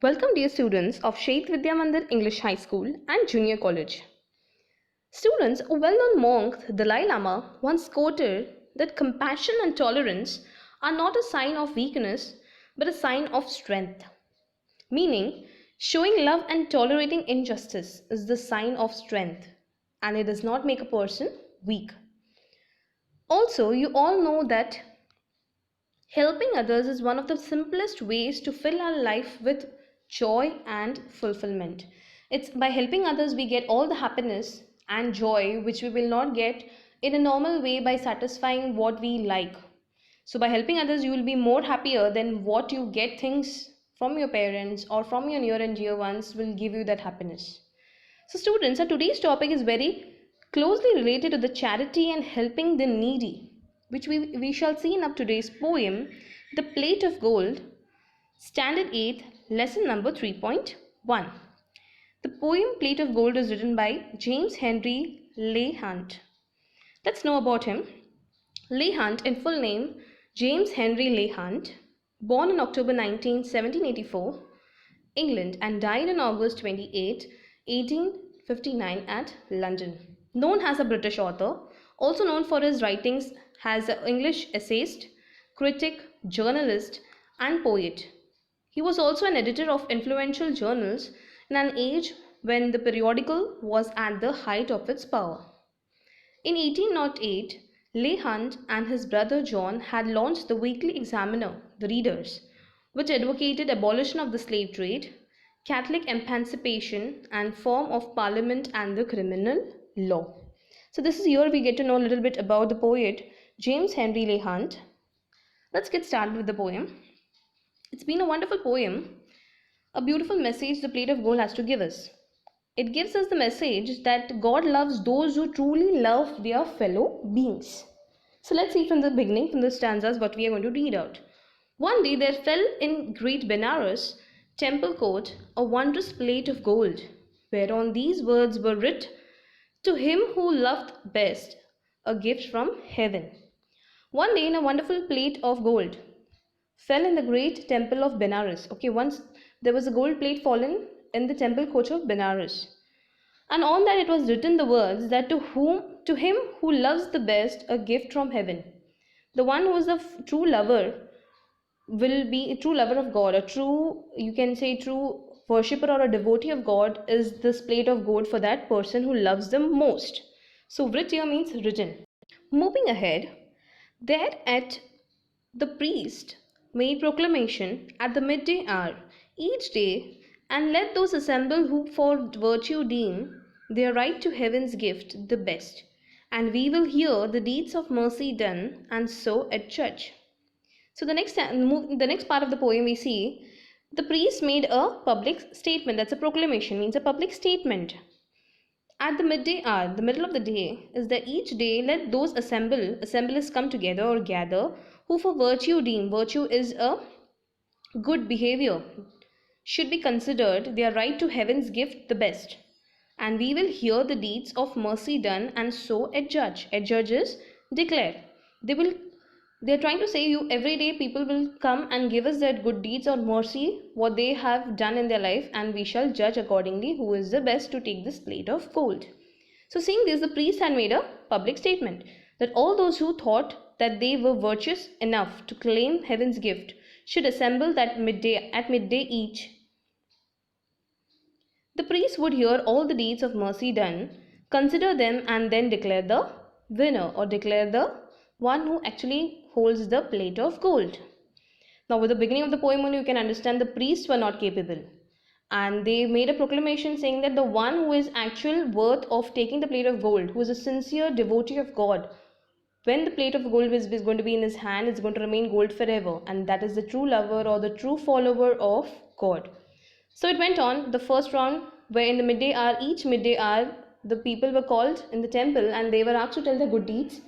Welcome, dear students of Shaith Vidya Mandir English High School and Junior College. Students, a well-known monk, Dalai Lama, once quoted that compassion and tolerance are not a sign of weakness but a sign of strength. Meaning, showing love and tolerating injustice is the sign of strength, and it does not make a person weak. Also, you all know that helping others is one of the simplest ways to fill our life with joy and fulfillment. It's by helping others we get all the happiness and joy which we will not get in a normal way by satisfying what we like. So by helping others you will be more happier than what you get things from your parents or from your near and dear ones will give you that happiness. So students, today's topic is very closely related to the charity and helping the needy, which we shall see in up today's poem, The Plate of Gold, Standard 8th, lesson number 3.1. The poem Plate of Gold is written by James Henry Leigh Hunt. Let's know about him. Leigh Hunt, in full name, James Henry Leigh Hunt, born on October 19, 1784, England, and died on August 28, 1859 at London. Known as a British author, also known for his writings as an English essayist, critic, journalist, and poet. He was also an editor of influential journals in an age when the periodical was at the height of its power. In 1808, Leigh Hunt and his brother John had launched the weekly Examiner, The Readers, which advocated abolition of the slave trade, Catholic emancipation, and form of parliament and the criminal law. So this is here we get to know a little bit about the poet James Henry Leigh Hunt. Let's get started with the poem. It's been a wonderful poem, a beautiful message the Plate of Gold has to give us. It gives us the message that God loves those who truly love their fellow beings. So let's see from the beginning, from the stanzas, what we are going to read out. One day there fell in great Benares temple court a wondrous plate of gold, whereon these words were writ, to him who loved best, a gift from heaven. One day in a wonderful plate of gold fell in the great temple of Benares. Okay, once there was a gold plate fallen in the temple court of Benares. And on that it was written the words that to him who loves the best, a gift from heaven. The one who is a true lover will be a true lover of God, a true, you can say true worshipper or a devotee of God is this plate of gold for that person who loves them most. So writ here means written. Moving ahead, there at the priest made proclamation at the midday hour each day, and let those assemble who for virtue deem their right to heaven's gift the best, and we will hear the deeds of mercy done, and so adjudge. So the next part of the poem we see the priest made a public statement. That's a proclamation, means a public statement. At the midday hour, the middle of the day, is that each day let those assemble is come together or gather, who for virtue deem, virtue is a good behavior, should be considered their right to heaven's gift the best. And we will hear the deeds of mercy done, and so adjudge. Adjudge is declare. They're trying to say you every day people will come and give us their good deeds or mercy, what they have done in their life, and we shall judge accordingly who is the best to take this plate of gold. So seeing this, the priest had made a public statement that all those who thought that they were virtuous enough to claim heaven's gift should assemble at midday each. The priest would hear all the deeds of mercy done, consider them, and then declare the winner, or declare the one who actually holds the plate of gold. Now with the beginning of the poem only you can understand the priests were not capable, and they made a proclamation saying that the one who is actual worth of taking the plate of gold, who is a sincere devotee of God, when the plate of gold is going to be in his hand, it's going to remain gold forever, and that is the true lover or the true follower of God. So it went on, the first round, where in the midday hour, each midday hour, the people were called in the temple and they were asked to tell their good deeds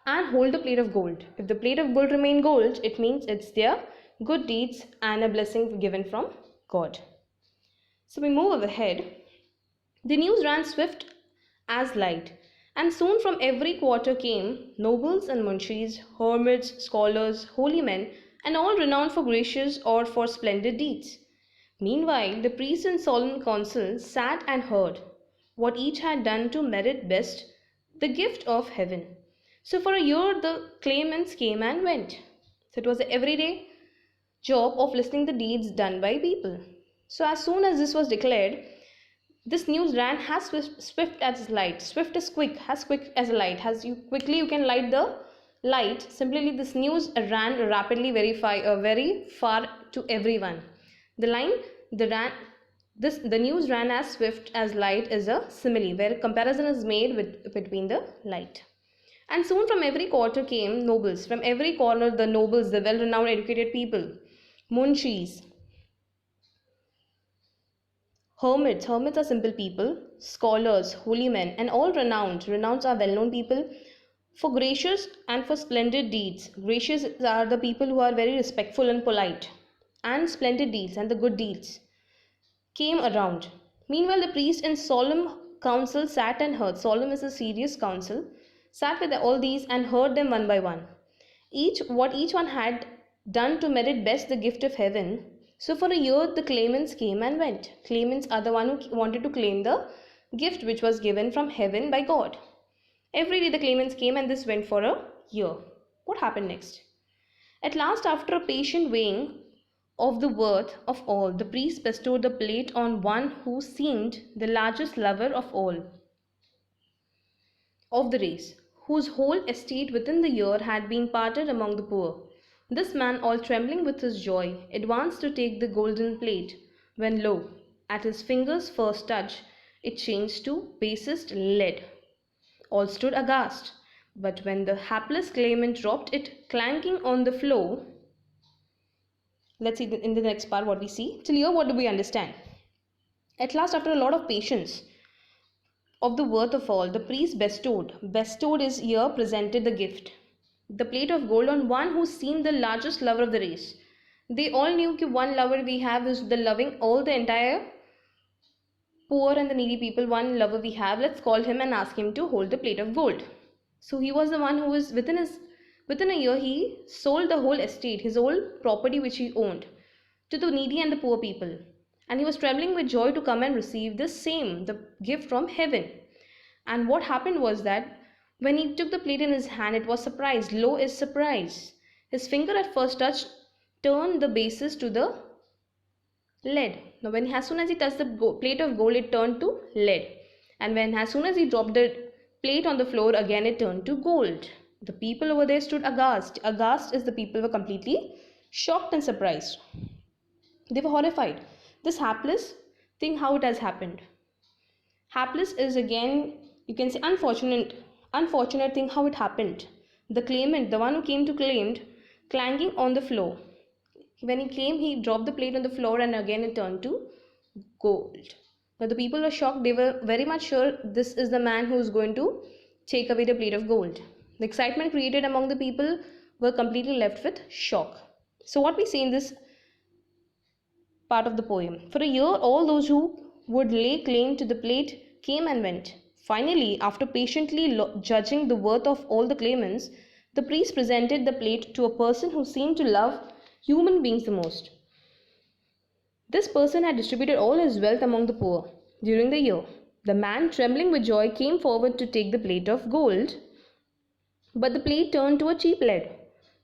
and hold the plate of gold. If the plate of gold remain gold, it means it's their good deeds and a blessing given from God. So we move ahead. The news ran swift as light, and soon from every quarter came nobles and munshis, hermits, scholars, holy men, and all renowned for gracious or for splendid deeds. Meanwhile, the priests in solemn council sat and heard what each had done to merit best the gift of heaven. So for a year, the claimants came and went. So it was an everyday job of listening the deeds done by people. So as soon as this was declared, this news ran as swift as light. Swift is quick, as quick as light. As you quickly you can light the light. Simply this news ran rapidly, very far to everyone. The news ran as swift as light is a simile where comparison is made between the light. And soon from every quarter came nobles. From every corner, the nobles, the well-renowned educated people, munshis, hermits. Hermits are simple people, scholars, holy men, and all renowned. Renowned are well-known people for gracious and for splendid deeds. Gracious are the people who are very respectful and polite, and splendid deeds and the good deeds came around. Meanwhile, the priest in solemn council sat and heard. Solemn is a serious council. Sat with all these and heard them one by one. What each one had done to merit best the gift of heaven. So for a year, the claimants came and went. Claimants are the one who wanted to claim the gift which was given from heaven by God. Every day the claimants came and this went for a year. What happened next? At last, after a patient weighing of the worth of all, the priest bestowed the plate on one who seemed the largest lover of all of the race, whose whole estate within the year had been parted among the poor. This man, all trembling with his joy, advanced to take the golden plate, when lo, at his finger's first touch, it changed to basest lead. All stood aghast, but when the hapless claimant dropped it clanking on the floor, let's see in the next part what we see. Till here, what do we understand? At last, after a lot of patience, of the worth of all, the priest bestowed is here presented the gift, the plate of gold on one who seemed the largest lover of the race. They all knew that one lover we have is the loving all the entire poor and the needy people. One lover we have, let's call him and ask him to hold the plate of gold. So he was the one who was within a year he sold the whole estate, his whole property which he owned, to the needy and the poor people. And he was trembling with joy to come and receive the gift from heaven. And what happened was that when he took the plate in his hand, it was surprise. Lo is surprise. His finger at first touch turned the basis to the lead. Now, as soon as he touched the plate of gold, it turned to lead. And as soon as he dropped the plate on the floor, again it turned to gold. The people over there stood aghast. Aghast is the people were completely shocked and surprised. They were horrified. This hapless thing, how it has happened. Hapless is again, you can say unfortunate thing, how it happened. The claimant, the one who came to claimed, clanging on the floor. When he came, he dropped the plate on the floor and again it turned to gold. Now the people were shocked. They were very much sure this is the man who is going to take away the plate of gold. The excitement created among the people were completely left with shock. So what we see in this part of the poem. For a year, all those who would lay claim to the plate came and went. Finally, after patiently judging the worth of all the claimants, the priest presented the plate to a person who seemed to love human beings the most. This person had distributed all his wealth among the poor during the year. The man, trembling with joy, came forward to take the plate of gold, but the plate turned to a cheap lead.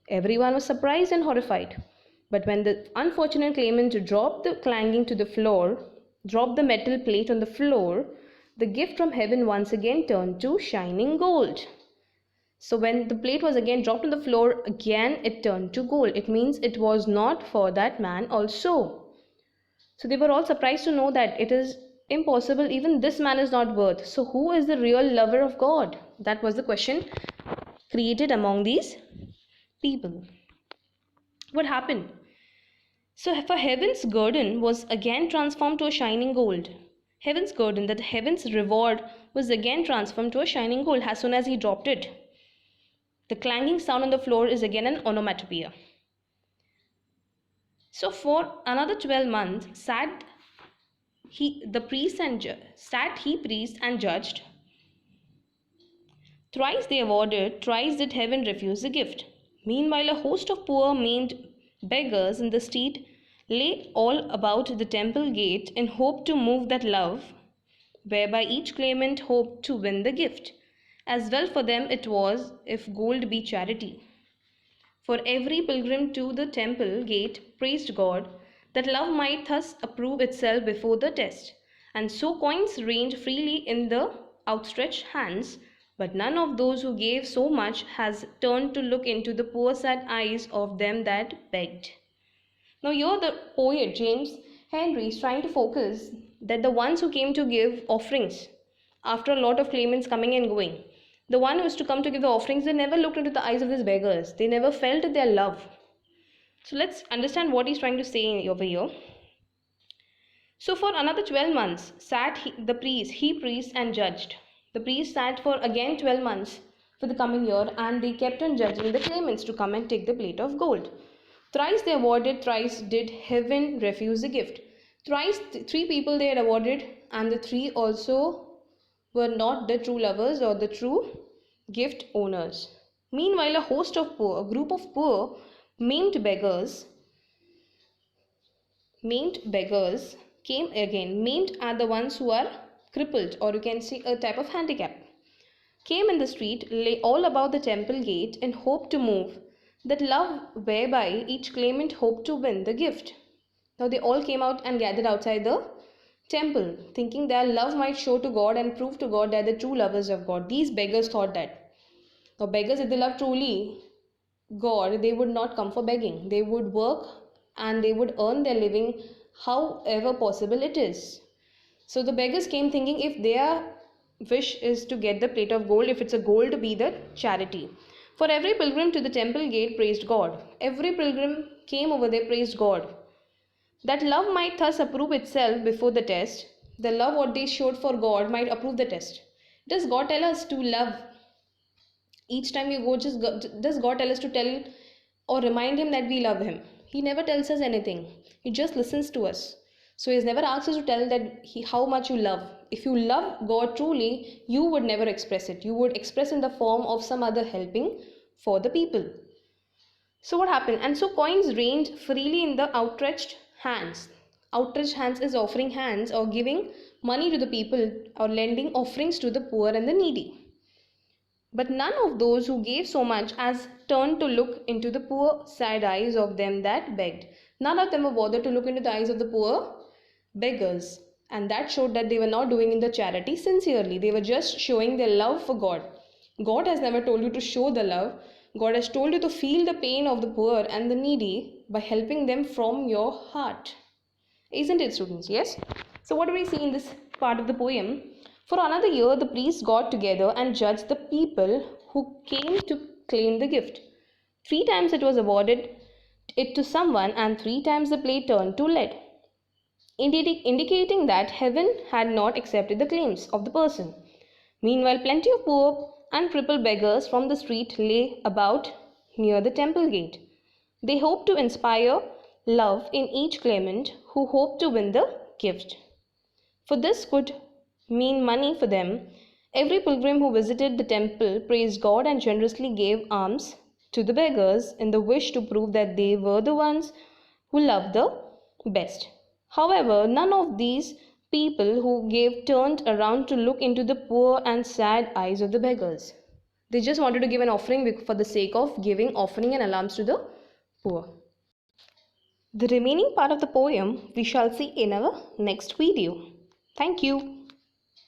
Everyone was surprised and horrified. But when the unfortunate claimant dropped the metal plate on the floor, the gift from heaven once again turned to shining gold. So when the plate was again dropped on the floor, again it turned to gold. It means it was not for that man also. So they were all surprised to know that it is impossible, even this man is not worth. So who is the real lover of God? That was the question created among these people. What happened? So for heaven's guerdon was again transformed to a shining gold. Heaven's guerdon, that heaven's reward, was again transformed to a shining gold as soon as he dropped it. The clanging sound on the floor is again an onomatopoeia. So for another 12 months sat he priest and judged. Thrice they awarded, thrice did heaven refuse the gift. Meanwhile, a host of poor maimed beggars in the street lay all about the temple gate in hope to move that love, whereby each claimant hoped to win the gift. As well for them it was, if gold be charity. For every pilgrim to the temple gate praised God, that love might thus approve itself before the test. And so coins rained freely in the outstretched hands, but none of those who gave so much has turned to look into the poor sad eyes of them that begged. Now here the poet James Henry is trying to focus that the ones who came to give offerings after a lot of claimants coming and going, the one who is to come to give the offerings, they never looked into the eyes of these beggars. They never felt their love. So let's understand what he's trying to say over here. So for another 12 months sat the priest and judged. The priest sat for again 12 months for the coming year, and they kept on judging the claimants to come and take the plate of gold. Thrice they awarded, thrice did heaven refuse the gift. Thrice, three people they had awarded, and the three also were not the true lovers or the true gift owners. Meanwhile, a host of poor, a group of poor, maimed beggars came again. Maimed are the ones who are crippled, or you can say a type of handicap. Came in the street, lay all about the temple gate, and hoped to move that love whereby each claimant hoped to win the gift. Now they all came out and gathered outside the temple, thinking their love might show to God and prove to God that they're the true lovers of God. These beggars thought that. Now beggars, if they love truly God, they would not come for begging. They would work and they would earn their living however possible it is. So the beggars came thinking if their wish is to get the plate of gold, if it's a gold, to be the charity. For every pilgrim to the temple gate praised God. Every pilgrim came over there, praised God. That love might thus approve itself before the test. The love what they showed for God might approve the test. Does God tell us to love? Each time you go, does God tell us to tell or remind him that we love him? He never tells us anything. He just listens to us. So he has never asked us to tell that how much you love. If you love God truly, you would never express it. You would express in the form of some other helping for the people. So what happened? And so coins rained freely in the outstretched hands. Outstretched hands is offering hands or giving money to the people or lending offerings to the poor and the needy. But none of those who gave so much as turned to look into the poor sad eyes of them that begged. None of them were bothered to look into the eyes of the poor beggars. And that showed that they were not doing the charity sincerely. They were just showing their love for God. God has never told you to show the love. God has told you to feel the pain of the poor and the needy by helping them from your heart. Isn't it, students? Yes? So what do we see in this part of the poem? For another year, the priests got together and judged the people who came to claim the gift. 3 times it was awarded it to someone, and 3 times the plate turned to lead, indicating that heaven had not accepted the claims of the person. Meanwhile, plenty of poor and crippled beggars from the street lay about near the temple gate. They hoped to inspire love in each claimant who hoped to win the gift. For this could mean money for them. Every pilgrim who visited the temple praised God and generously gave alms to the beggars in the wish to prove that they were the ones who loved the best. However, none of these people who gave turned around to look into the poor and sad eyes of the beggars. They just wanted to give an offering for the sake of giving offering and alms to the poor. The remaining part of the poem we shall see in our next video. Thank you.